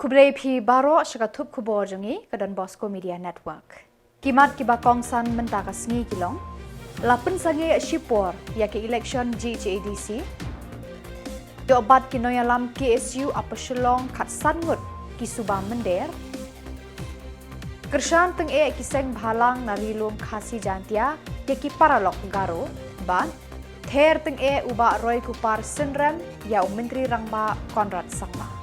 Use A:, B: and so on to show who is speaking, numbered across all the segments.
A: Khubor phi baro shakatup Khuborjylla ke Donbosco Media Network. Kimat kiba kongsan mentaka sngi kilong. Lapun sange Shipor ya ke election GJDC. Dobat kinoyalam KSU apa Shillong kat sangut ki subang mender. Kershan teng kiseng bhalang narilum khasi jantia ya ki paralok garo ban ther teng uba roy kupar senrem ya menteri rangba Konrad Samla.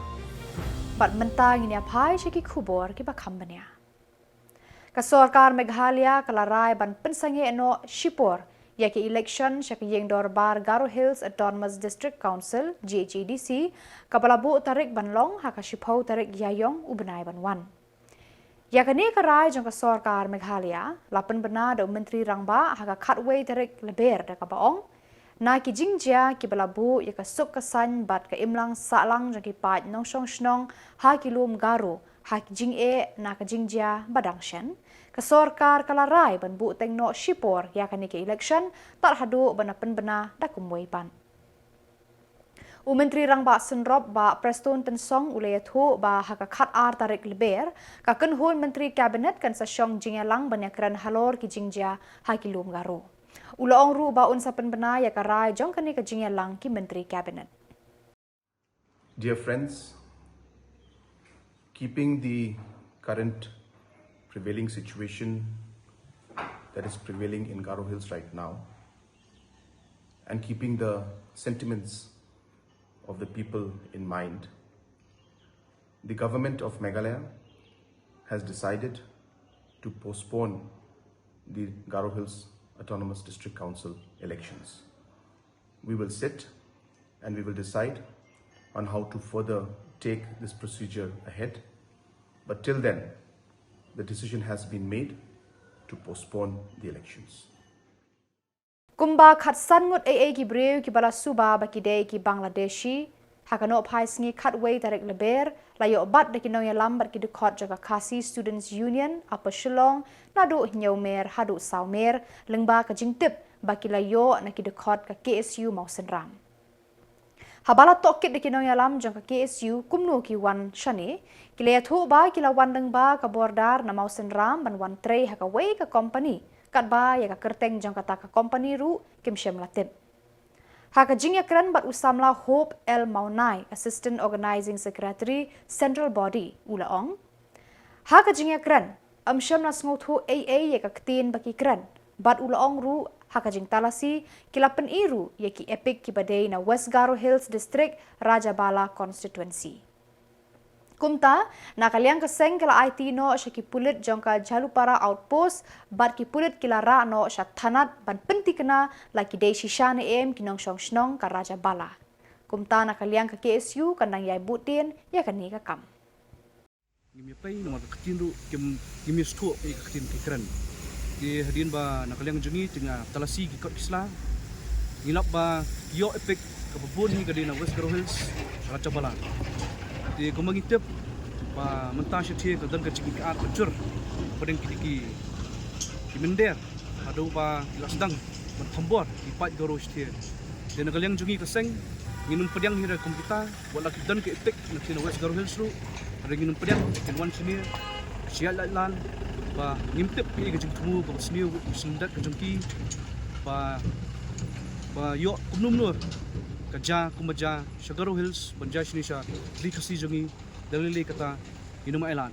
A: Bat mentang ini apai syaki Khubor ki bakambanya. Kasorkar Meghalaya kalarai ban pensange eno Shipor ya ke election syaki yeng dorbar Garo Hills Autonomous District Council GJDC kabalabu tarik banlong haka shipau tarik yayong ubenai banwan. Ya kini karai jong kasorkar Meghalaya lapan benar do menteri rangba haka katway tarik Lber da kabaong na ki jingjia ki balabu ya ka suk kasan bat ka imlang salang jaki pat nong shong shnong ha ki lum garu ha ki jing na ka jingjia badang shen ka sorkar kalarai ban bu teng no Shipor ya ka ni ke election tar hadu banapen bena da kumwei ban Menteri rangba senrop ba preston tensong ulayathu ba ha ka khat ar tarik Lber ka kenhun menteri kabinet kan sa shong jingelang banyakran halor ki jingjia ha ki lum garu Ulaong ru ba unsa penbena ya karai jong kani ka Jylla ki menteri cabinet.
B: Dear friends, keeping the current prevailing situation that is prevailing in Garo Hills right now and keeping the sentiments of the people in mind, the government of Meghalaya has decided to postpone the Garo Hills Autonomous District Council elections. We will sit and we will decide on how to further take this procedure ahead. But till then, the decision has been made to postpone the elections.
A: Kumba khatsan ngut ki brew ki bala suba bakide ki Bangladeshi hakano phai sngi khatway tarik Lber layo bat de kinong yalam bat ki de khot jaga khasi students union apa Shillong nadu nyaumer hadu saumer lengba ka jingtip baki layo na ki de khot ka KSU mau senram habala tokit de kinong yalam jang ka KSU kumnu ki wan shani ki le thu ba ki la wan lengba ka bordar na mau senram ban wan trei haka way ka company kat ba ya ka kerteng jang kata ka company ru kim shem latip Haka jingakran bat usamla Hope L. Maunai, Assistant Organizing Secretary, Central Body, Ulaong. Haka jingakran, amsyam na sngotu AA ya kaktin baki kran, bat Ulaong ru haka jing talasi, kilapan iru ya ki epic kibaday na West Garo Hills District, Rajabala Constituency. Kumta, nakaliang kaseng kila IT no siya kipulit jong ka Jalupara Outpost, bat kipulit kila ra no siya tanat ban penti kena laki day shisha na kinong syong shnong ka Raja Bala. Kumta nakaliang ka KSU kanang yay butin ya kani ka kam.
C: Ngimi pay naman kakitin ru ngimi sto ay kakitin kikran. Di hadin ba nakaliang jungi tinga talasi gikot kisla. Ngilap ba yo epic kababun ni kadina West Garo Hills Raja Bala. Di kumangitip pa mentasya tiya kadang kaciki ar pecur padang kidiki kimender adu pa lasdang Khubor ipat Garo tiya dan kaliang jungi keseng nginum pedang hira kompita wala kidan ke epic na sina West Garo Hills ru ada nginum pedang kenwan sini sial lan pa ngimtip pi ke jengtu ko sniu sendat ke jengki pa yo kumnum nur Kaja kumaja Garo Hills banja sini sya di kasi jongi dalili kata inum ailan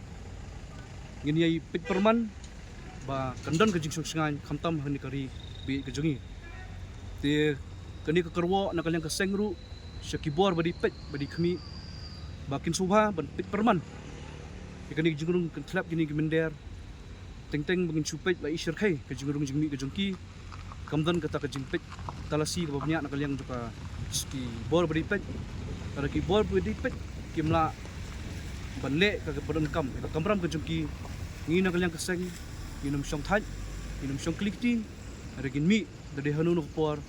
C: ngini ai pit perman ba kandan ka jingsung singan khamtam hani kari bi ka jongi te kani ka karwo na kalyang ka sengru sya Khubor badi pet badi khmi bakin subha ban pit perman ikani jingrung kan thlap gini gemender teng bangin chupet la isir khai ka jingrung jingmi ka jongki kamdan kata ka jingpet talasi ka babnya na kalyang joka Khubor beripet, kalau Khubor beripet, kimla banle ke berengkam, ke kamram ke jengki, ngina kalian keseng, nginum syong thaj, nginum syong klikti, ada mi dari hanu Khubor,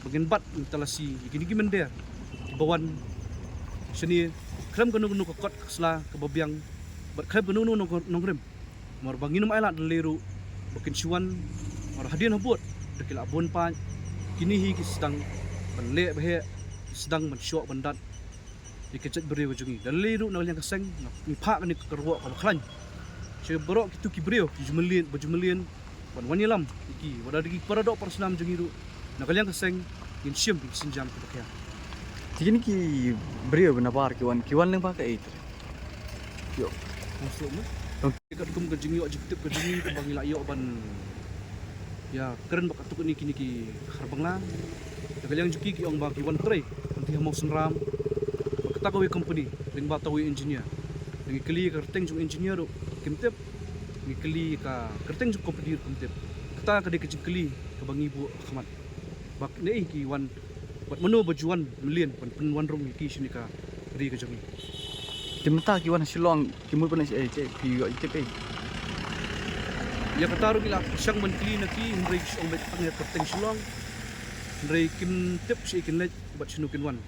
C: bagian bat talasi, gini mender, bawan seni, krem kanu kot kesla ke babiang, bat krem kanu nongrem, mar banginum ailat leru, bagian cuan, mar hadian habut, dekil abun pan, kini hi sedang banle bahe sedang mensyok bandat Ikecet beriu jungi. Daliru nak yang keseng, nak pak ni kerwak kalau klan. Saya berok itu kibriu, baju wan lam iki wada digi paradok persenam jungi ru. Nak yang keseng in siam in sinjam kita kaya.
D: Jadi ki beriu benabar kiwan leng pakai itu. Yo.
C: Masuk ni. Dekat kum ke jungi objektif ke jungi ke bangi la yo ban. Ya, keren bakat tu ni kini ki harbangla. Nak yang juki ki ong ba kiwan tray. Nanti mau senram. Takowi company ling batawi engineer ngi kli kerteng jung engineer ro kimtep ngi kli ka kerteng jung company kimtep kata ka de kli ka bangi bu khmat bak nei ki wan bat menu bajuan million pen wan rong ki sini ka ri ka jung
D: Timta kiwan Shillong kimul pun si pi yo itep.
C: ya kata ro gila sang man kli na ki hindai ong bet ang kerteng Shillong hindai kimtep si kin le bat sinukin wan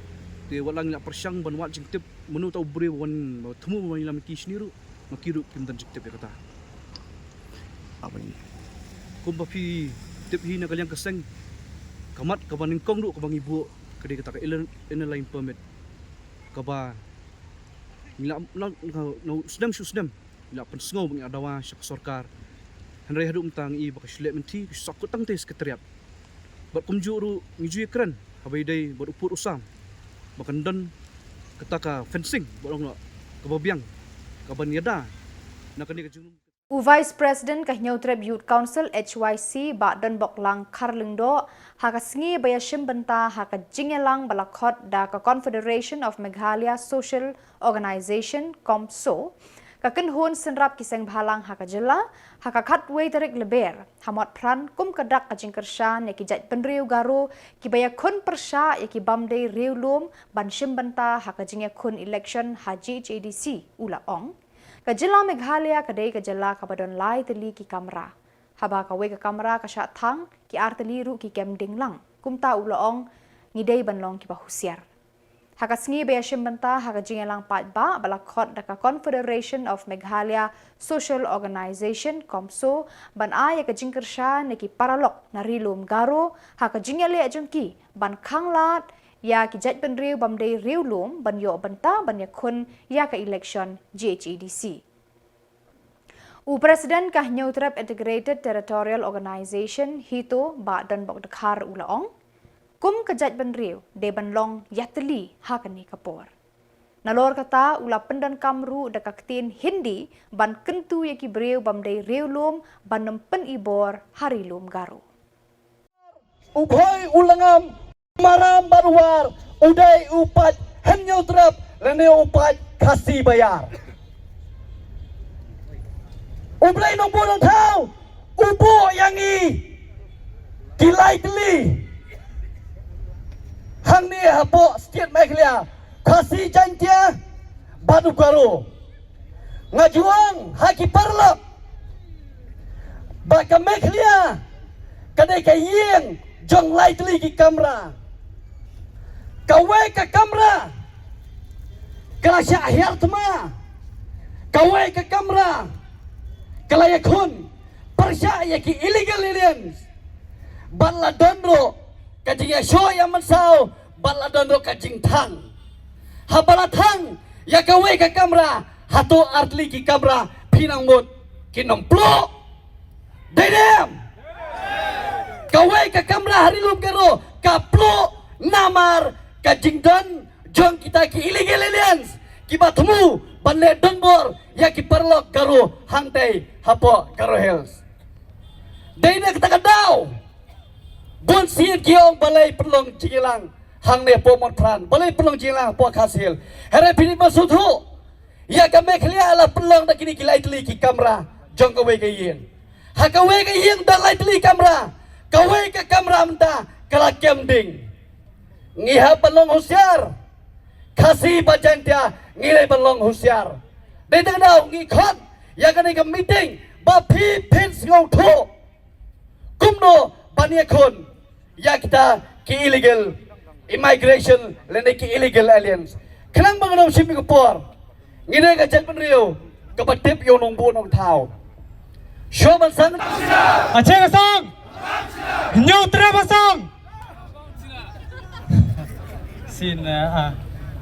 C: te walang la persyang ban wat jing tip menu tau bre wan themu ban lam ki sniru makiru kim dan jik tip kata
D: Apa ni?
C: kum papi tip hi na kalyang keseng kamat ka baning kong du ka bang ibu kadi kata ka ilan lain permit ka ba ngila no sudam la pen sngo bang adawa syak sarkar hanrai hadu mtang i ba shle menti sakut tang te sekretariat bat kumjuru ngiju kran habai dai bat upur usam bahkan dan ketaka fencing bolong nak kebabiang kaban yada nak ni kejung
A: Vice President Kahnyau Treb Youth Council HYC ba dan boklang karlingdo haka sngi bayashim benta haka jingelang balakot da ka Confederation of Meghalaya Social Organization KOMSO kaken hun senrap kiseng bhalang haka Jylla haka khatway tarik Lber hamot pran kum kadak ka jingkershan yaki jat penriu garu ki baya kun persha yaki bamdei riulum ban shim benta haka jinge kun election haji JDC ula ong ka Jylla Meghalaya kadai ka Jylla ka badon lai teli ki kamera haba ka we ka kamera ka sha thang ki arteli ru ki kem dinglang kumta ula ong ngidei banlong ki bahusiar haka sngi bayashim benta haka jingelang pat ba balakot daka Confederation of Meghalaya Social Organization KOMSO ban aya ka jingkersha neki paralok na rilum garo haka jingele ajungki ban khanglat ya ki jat penriu bamdei riulum ban yo benta ban yakun ya ka election GHEDC Presiden Kahnyau Treb Integrated Territorial Organization hito ba dan bok dekhar ulaong kum kejat benriu de banlong yateli hakani kapor nalor kata ula pendan kamru dakaktin hindi ban kentu yaki breu bamdei riulum ban nempen ibor harilum garu
E: ubhoi ulangam maram barwar udai upat Kahnyau Treb lene upat khasi bayar ubrai nombor thau ubo yangi kilai teli hang ni hapo setiap Meghalaya khasi jantia badu garu ngajuang haki parlap baka Meghalaya kadai kayeng jong lai teli ki kamera kawe ka kamera kala syahyar tma kawe ka kamera kala yakun persya yaki illegal aliens balla dondro kajing ya show yang mensau bala dondro kajing thang habala thang ya kawe ka kamera hato artli ki kamera pinang mut kinom plo dedem kawe ka kamera harilum garo ka plo namar kajing don jong kita ki illegal aliens ki batmu banle donbor ya ki perlok garo hangtai hapo garo hills dene kita kadau Bon sian kiong balai pelong jingelang hang ne pomon pran balai pelong jingelang po khasil here pini masuthu ya ka Meghalaya ala pelong da kini kilai teli ki kamera jong ka we ka yin ha ka we ka yin da lai teli kamera ka we ka kamera menta kala kemding ngiha pelong husiar khasi bajantia ngilai pelong husiar de tengdau ngi khot ya ka ni ka meeting ba phi pins ngau tho kumno baniakon ya kita ki illegal immigration lene ki illegal aliens kenang banganom shipping por ngine ka chat penriu ka batip yo nong bu nong thau show ban sang
F: Aceh kasong Nyau Treb kasong sin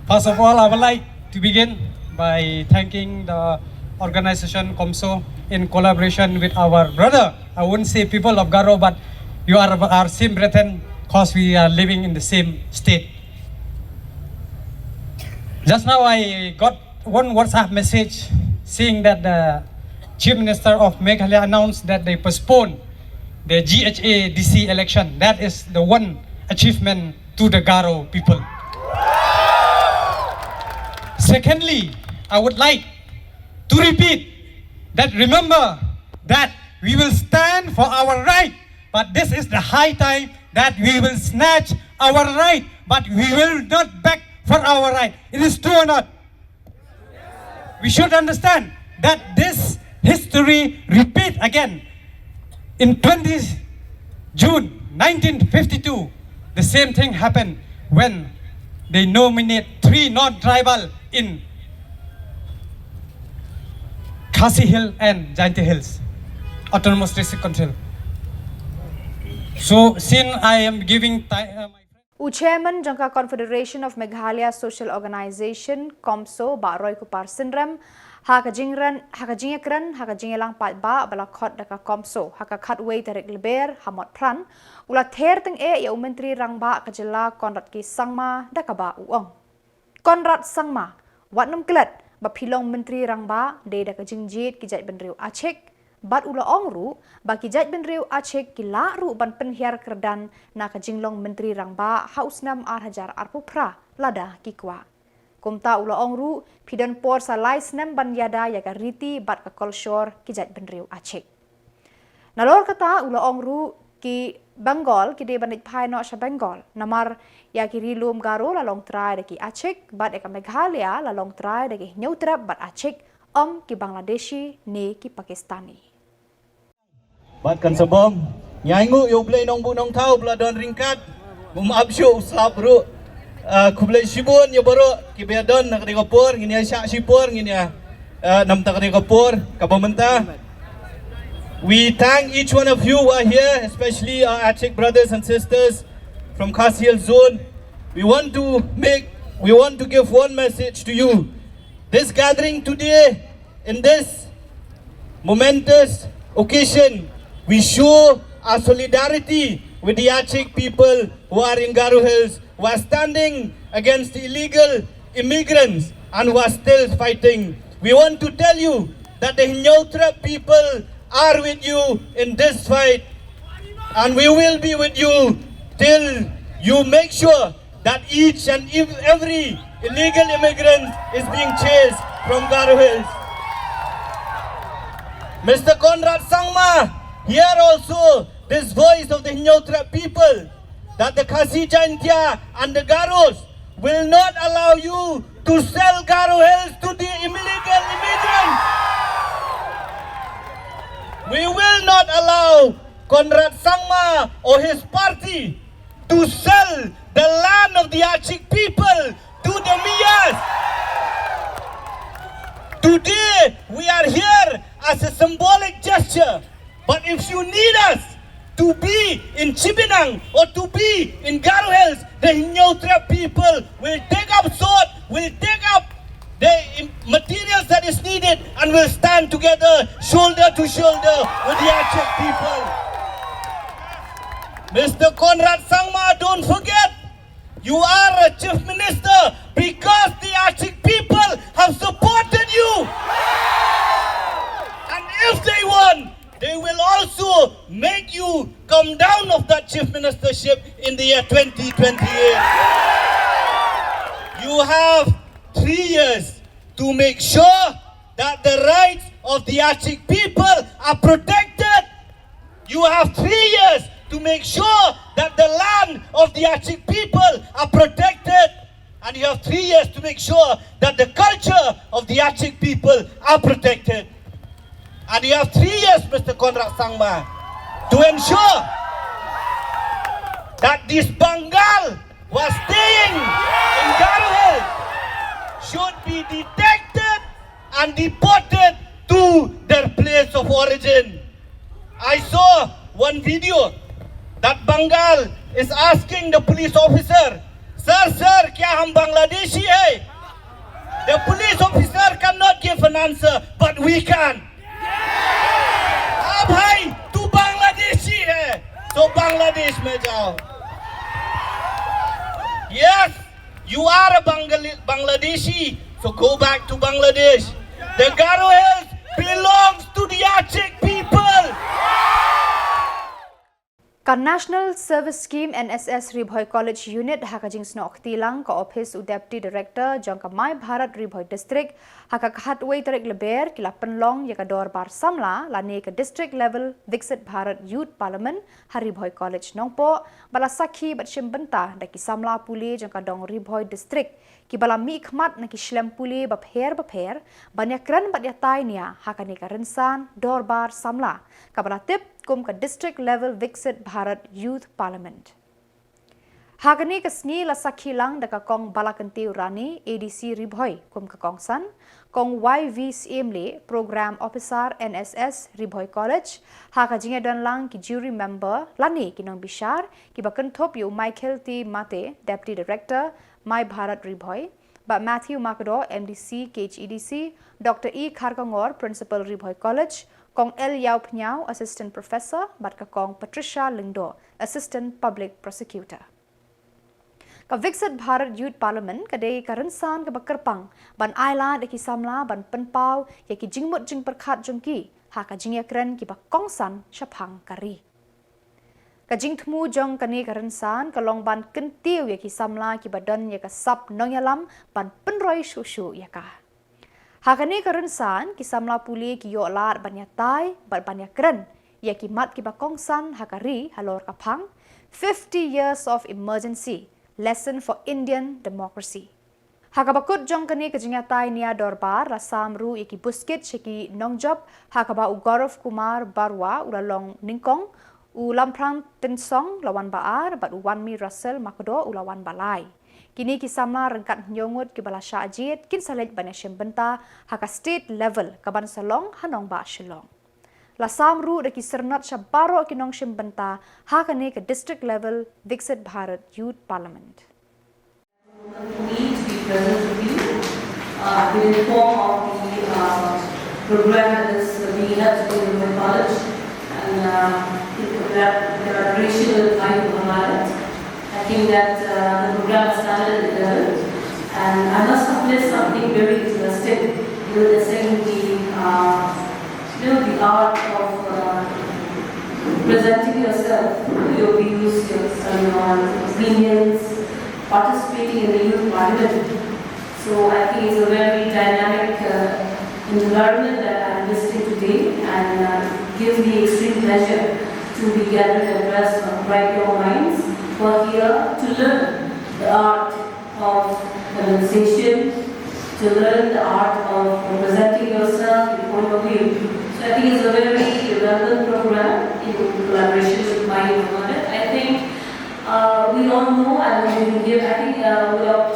F: First of all, I would like to begin by thanking the organization COMSO in collaboration with our brother. I wouldn't say people of Garo, but you are our same brethren because we are living in the same state. Just now I got one WhatsApp message saying that the Chief Minister of Meghalaya announced that they postponed the GHA DC election. That is the one achievement to the Garo people. Secondly, I would like to repeat that remember that we will stand for our right, but this is the high time that we will snatch our right, but we will not beg for our right. It is true or not? We should understand that this history repeat again. In 20 June 1952, the same thing happened when they nominate 3 non-tribal in Khasi Hill and Jainti Hills, Autonomous District Council. So, since I am giving my
A: Chairman Jangka Confederation of Meghalaya Social Organization COMSO Baroy Kupar Sindram Hakajingran Hakajingelang Patba Balakot Daka COMSO Hakakatway Tarik Lber Hamot Pran Ula Terteng ya Menteri Rangba Jylla Konrad Ki Sangma Dakaba Uong Konrad Sangma Watnam Klet Bapilong Menteri Rangba De Daka Jingjit Kijat Benriu Aceh Bat ula ongru bagi jaj benriu Aceh kila ru ban penhiar kerdan na kajinglong Menteri Rangba hausnam arhajar arpupra lada kikwa. Kumta ula ongru pidon por salai snam ban yada yaga riti bat ka kolshor ki jaj benriu Aceh. Nalor kata ula ongru ki Bengal ki de banit pai no sa Bengal namar ya ki rilum Garo lalong trai deki Aceh bat eka Meghalaya lalong trai deki nyutrap bat Aceh om ki Bangladeshi ne ki Pakistani.
G: Bat kan sebom nyangu yo blay nong bu nong tau bladon ringkat mum absyu slap ru kublay sibun yo baro ki bedon nak de kopor ngini syak sipur ngini nam tak de kopor kabamenta. We thank each one of you who are here, especially our Aceh brothers and sisters from Khasi Hill zone. We want to give one message to you. This gathering today in this momentous occasion, we show our solidarity with the Aceh people who are in Garo Hills, who are standing against the illegal immigrants and who are still fighting. We want to tell you that the Nyautra people are with you in this fight, and we will be with you till you make sure that each and every illegal immigrant is being chased from Garo Hills. Mr. Konrad Sangma, hear also this voice of the Nyautra people, that the Khasi Jaintia and the Garos will not allow you to sell Garo Hills to the illegal immigrants. We will not allow Konrad Sangma or his party to sell the land of the Aceh people to the Miyas. Today we are here as a symbolic gesture, but if you need us to be in Chibinang or to be in Garo Hills, the Nyautra people will take up sword, will take up the materials that is needed, and will stand together shoulder to shoulder with the Aceh people. Mr. Konrad Sangma, don't forget, you are a chief minister because the Aceh people have supported you. And if they want, they will also make you come down of that chief ministership in the year 2028. You have 3 years to make sure that the rights of the Aceh people are protected. You have 3 years to make sure that the land of the Aceh people are protected. And you have 3 years to make sure that the culture of the Aceh people are protected. And you have 3 years, Mr. Konrad Sangma, to ensure that this Bengal who are staying in Garo Hills should be detected and deported to their place of origin. I saw one video that Bengal is asking the police officer, Sir, क्या हम बांग्लादेशी है? The police officer cannot give an answer, but we can. हाँ भाई, तू बांग्लादेशी है, तो बांग्लादेश में जाओ. Yes, you are a Bangladeshi, so go back to Bangladesh. The Garo Hills belongs to the Achek people.
A: Ka National Service Scheme NSS Ribhoi College Unit haka jing snok tilang ka Office u Deputy Director jong ka Mai Bharat Ribhoi District haka khatway tarik Lber kila penlong ya ka Dorbar Samla lani ka District Level Viksit Bharat Youth Parliament Haribhoi College Nongpo bala sakhi bat shimbenta da ki Samla puli jong ka dong Ribhoi District ki bala mi khmat na ki shlem puli bapher banyak kran bat ya tai nia haka ni ka Rinsan Dorbar Samla ka bala tip kum ka District Level Viksit Bharat Youth Parliament. Hagani ka sngi la sakhi lang da ka kong balakanti urani ADC Ribhoi kum ka kong san, kong YVCM le Program Officer NSS Ribhoi College, haka jinga dan lang ki jury member lani kinong bishar ki bakan thop yu Michael T. Mate, Deputy Director, Mai Bharat Ribhoi, ba Matthew Makado, MDC, KHEDC, Dr. E. Kharkangor, Principal Ribhoi College, Kong L. Yao Pnyao, Assistant Professor, bat ka Kong Patricia Lingdo, Assistant Public Prosecutor. Ka Viksit Bharat Youth Parliament ka day ka Rinsan ka Bakarpang, ban Ayla de ki Samla, ban Penpau, ya ki jingmut jing perkhat jongki, ha ka jing yakren ki ba Kongsan Shapang Kari. Ka jing thmu jong ka ni ka Rinsan, ka long ban kentiu ya ki Samla ki badan ya ka sap nongyalam, ban penroi shushu ya ka. Hakani Karensan ki Samla puli ki yo lar banyak tai bat banyak keren ya ki mat ki bakongsan hakari halor kapang 50 years of emergency lesson for Indian democracy. Hakabakut jong kani kajinga tai nia Dorbar la samru ya ki buskit sheki nongjob hakaba u Gaurav Kumar Barwa ulalong ningkong u lamprang tinsong lawan baar bat u Wanmi Russell Makodo ulawan balai. Kini ki Samla rengkat nyongut ki balasya ajit kin salej banyak syembenta haka state level kaban salong hanong ba Shillong. La samru de ki sernat syabaro ki nong syembenta haka ni ke district level Viksit Bharat Youth Parliament.
H: We need to be present with you in the form of the program that is being held in the college and in collaboration with Meghalaya. I think that the program started at 11 and I must have missed something very interesting. You were saying the art of presenting yourself, your views, your opinions, participating in the youth parliament. So I think it's a very dynamic environment that I'm listening today and gives me extreme pleasure to be gathered and addressed on Bright Your Minds. For here to learn the art of conversation, to learn the art of presenting yourself in point of view. So I think it's a very relevant program in collaboration with my government. I think we all know, and we will give, I think without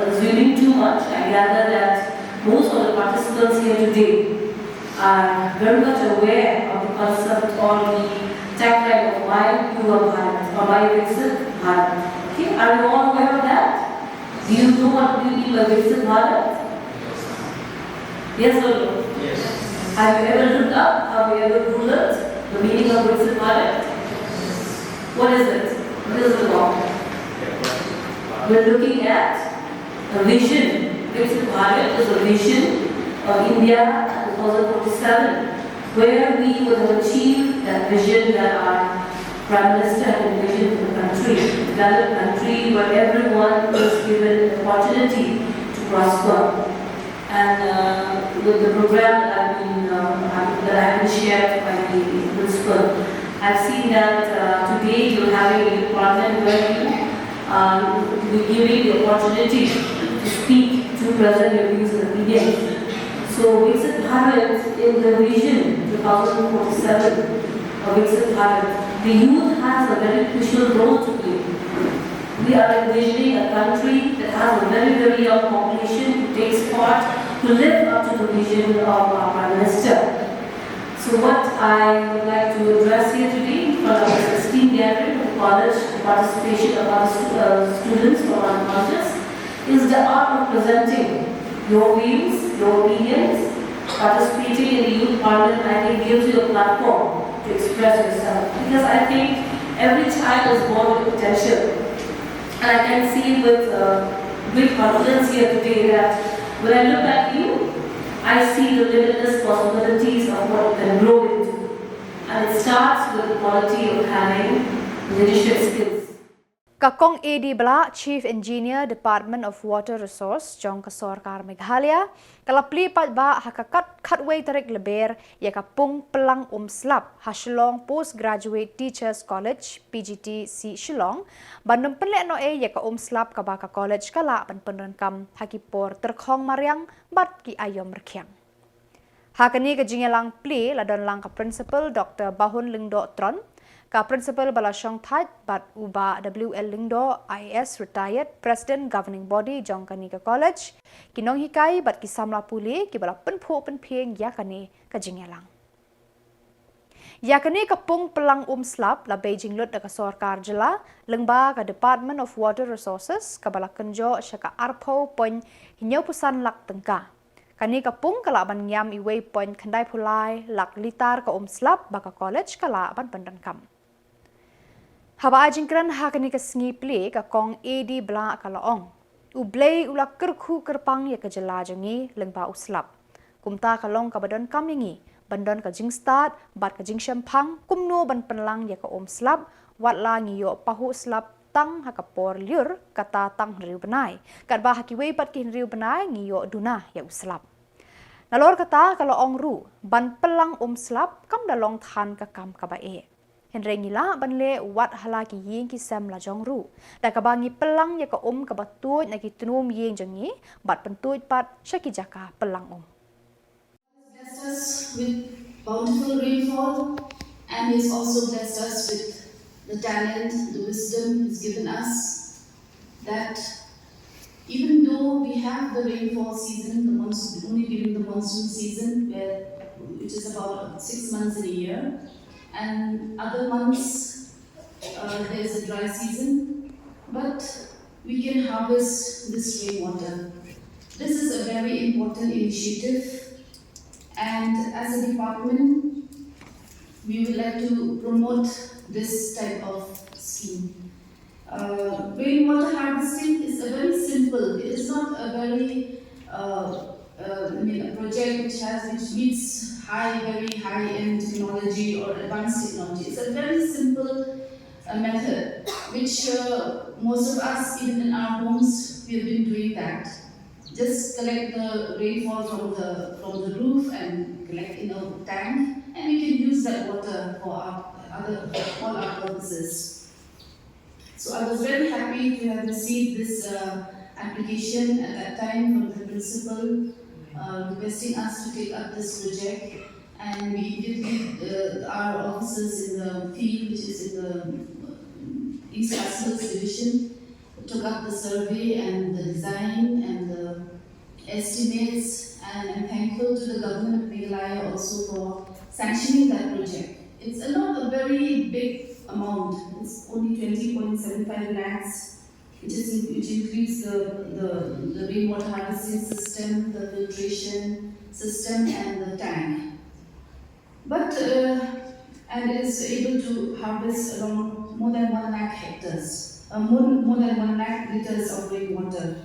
H: assuming too much, I gather that most of the participants here today are very much aware of the concept or the tagline of my Khuborkhasi or my Viksit Bharat. Okay, are you all aware of that? Do you know what we mean by Viksit Bharat? Yes or no? Yes. Have you ever looked up? Have you ever Googled the meaning of Viksit Bharat? What is it? What is it about? We're looking at a vision. Viksit Bharat is a vision of India 2047. Where we would have achieved that vision that our Prime Minister had envisioned for the country, a developed country where everyone is given the opportunity to prosper. And with the program that I've been shared by the principal, I've seen that today you're having a department where you're giving the opportunity to speak, to present your views and opinions. So Viksit Bharat in the vision 2047 of Viksit Bharat, the youth has a very crucial role to play. We are envisioning a country that has a very young population who takes part to live up to the vision of our Prime Minister. So what I would like to address here today in front of the 16th gathering of the college, the participation of other students from our colleges, is the art of presenting your views, your opinions. Participating in the youth parliament, I think, gives you a platform to express yourself. Because I think every child is born with potential. And I can see with great confidence here today that when I look at you, I see the limitless possibilities of what you can grow into. And it starts with the quality of having leadership skills.
A: Kakong AD Bla, Chief Engineer, Department of Water Resource, Jong Kasorkar Meghalaya, kalapli pat ba hakakat katway tarik Lber, ya kapung pelang slap, ha Shillong Postgraduate Teachers College, PGT si Shillong, bandem penlek no ya ka slap ka baka college kala ban penrenkam hakipor terkhong mariang bat ki ayom merkiang. Hakani ka Jylla pli ladon lang ka Principal Dr. Bahun Lingdo Tron, ka Principal Balasong Thai bat uba WL Lingdo IS retired President Governing Body Jong kani ka College, kinong hikai bat ki Samla puli ki bala penpho penpieng yakani ka Jylla. Yakani ka pung pelang slap la Beijing lut da ka Sorkar Jylla, lengba ka Department of Water Resources ka bala kenjo syaka arpo pon hinyo pusan lak tengka. Kani kapung kalaban nyam iway point kandai pulai lak litar ka slap baka college kalaban pendankam. Haba ajingkran hakani ka sngi pli ka kong AD Bla kalaong. Ublay ulak kerku kerpang ya ka Jylla jangi lengba uslap. Kumta kalong ka badon kam yangi, bandon ka jing start, bat ka jing shampang, kumno ban penlang ya ka slap, wat la ngiyo pahu slap tang hakapor liur kata tang riu benai. Kat bah hakiway pat ki riu benai ngiyo duna ya uslap. Nalor kata kalau ong ru ban pelang slap kam dalong than ka kam kabae. Henry ngila ban le wat hala ki ying ki Samla jong ru. Da ka bangi pelang ya ka ka batut na ki tunum ying jangi bat pentut pat syaki jaka pelang
I: Blessed us with bountiful rainfall, and He's also blessed us with the talent, the wisdom He's given us, that even though we have the rainfall season, the monsoon, only during the monsoon season, which is about 6 months in a year, and other months there is a dry season, but we can harvest this rainwater. This is a very important initiative, and as a department, we would like to promote this type of scheme. Rainwater harvesting is a very simple, it is not a very a project which needs very high-end technology or advanced technology. It's a very simple method which most of us, even in our homes, we have been doing that. Just collect the rainfall from the roof and collect in a tank, and we can use that water for all our purposes. So I was very happy to have received this application at that time from the principal requesting us to take up this project, and we immediately, our officers in the field, which is in the East Khasinews division, took up the survey and the design and the estimates, and I'm thankful to the government of Meghalaya also for sanctioning that project. It's not a very big amount, it's only 20.75 lakhs, which includes the rainwater harvesting system, the filtration system, and the tank. But and it is able to harvest around more than 1 lakh hectares, more than 1 lakh liters of rainwater.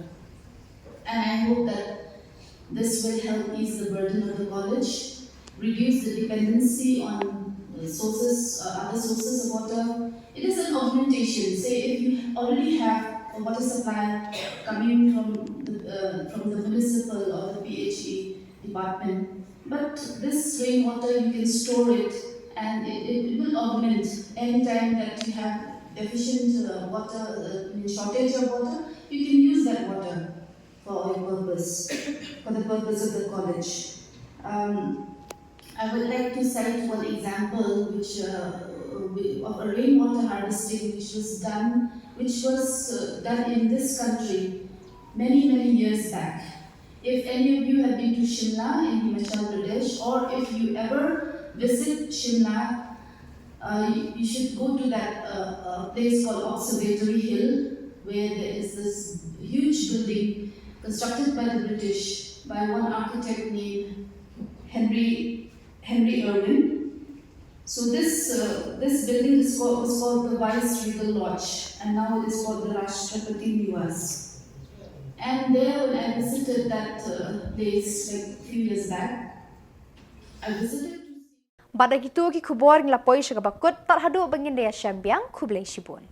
I: And I hope that this will help ease the burden of the college, reduce the dependency on other sources of water. It is an augmentation. Say if you already have a water supply coming from the municipal or the PHE department, but this rainwater you can store it, and it will augment any time that you have deficient water, shortage of water. You can use that water for your purpose, for the purpose of the college. I would like to cite one example of a rainwater harvesting which was done in this country many years back. If any of you have been to Shillong in Himachal Pradesh, or if you ever visit Shillong you should go to that place called Observatory Hill, where there is this huge building constructed by the British by one architect named Henry Irwin. So this building was called the Vice Regal Lodge, and now it is called the Rashtrapati Niwas. And there, when I visited that place like a few years back, I visited.
A: Badagi tu ki Khubor ngla poi shaka bakut tar hadu bangin dia syambiang Khublai Shibun.